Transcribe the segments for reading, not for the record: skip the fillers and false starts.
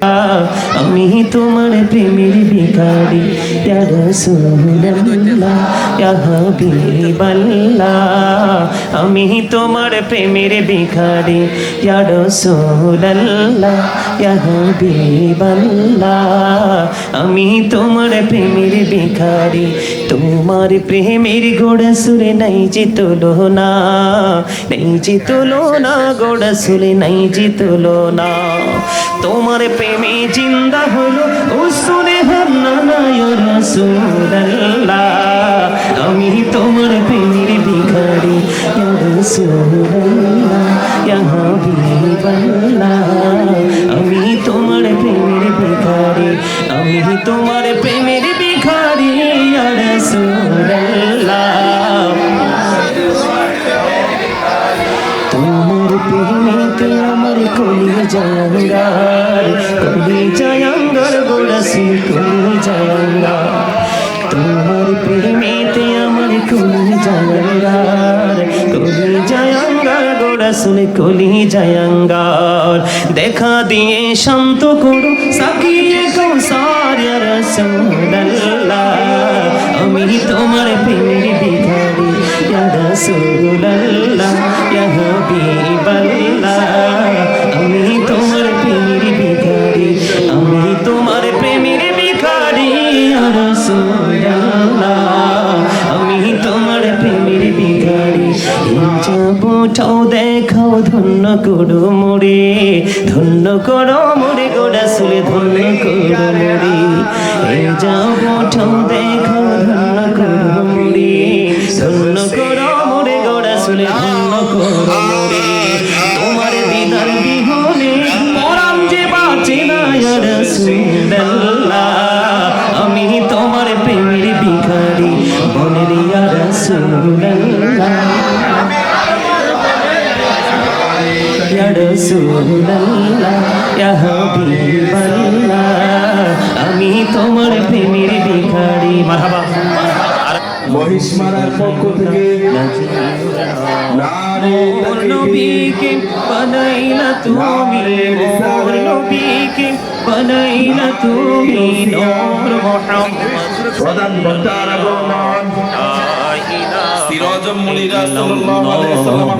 আমি তোমার প্রেমের ভিখারি ইয়া রাসূলুল্লাহ ইয়া হাবিবাল্লাহ আমি তোমার প্রেমের ভিখারি ইয়া রাসূলুল্লাহ ইয়া হাবিবাল্লাহ আমি তোমার প্রেমের ভিখারি তোমার প্রেমের গোড়া সুরে নাই যে তুলনা নাই যে তুলনা গোড়া সুরে নাই যে তুলনা তোমার প্রেমে জিন্দা হলো উসুরে হান্নানা ইয়া রাসূলুল্লাহ আমি তোমার প্রেমের ভিখারি ইয়া রাসূলুল্লাহ ইয়া হাবিবাল্লাহ আমি তোমার প্রেমের ভিখারি আমি তোমার প্রেমের ভিখারি ইয়া রাসূলুল্লাহ তোমার প্রেমেতে আমার কলিজাঙ্গার গোড়াসুল কলিজাঙ্গার তোমার প্রেমেতে আমার কলিজাঙ্গার গোড়াসুল কলিজাঙ্গার দেখা দিয়ে শান্ত করো সাকিয়ে কৌসার ইয়া রাসূলুল্লাহ আমি তোমার প্রেমের ভিখারি ইয়া রাসূলুল্লাহ ইয়া হাবিবাল্লাহ আমি তোমার প্রেমের ভিখারি আমি তোমার প্রেমের ভিখারি ইয়া রাসূলুল্লাহ আমি তোমার প্রেমের ভিখারি যাবটাও দেখাও ধন্য করো মোরে গোড়াসুল ধন্য করো মোরে এই যাবটাও দেখাও ধন্য করো মোরে ধন্য করো মোরে গোড়াসুল ধন্য করো মোরে তোমার দিদার বিহনে পরাণ যে বাঁচে না ইয়া রাসূলুল্লাহ আমি তোমার প্রেমের ভিখারি বলেন ইয়া রাসূলুল্লাহ ইয়া রাসূলুল্লাহ ইয়া হাবিবাল্লাহ আমি তোমার প্রেমের ভিখারি মারহাবা মহিষমারার পক্ষ থেকে নবীকে বানাইলা তুমি মোর নবীকে বানাইলা তুমি নূর মুহাম্মদ প্রধান বক্তার আগমন সিরাজুল মুনিরা সাল্লাল্লাহু আলাইহি ওয়াসাল্লাম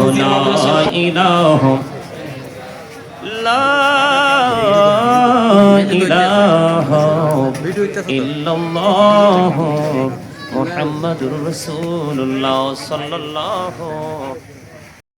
লা ইলাহা ইল্লাল্লাহ মুহাম্মাদুর রাসূলুল্লাহ সাল্লাল্লাহু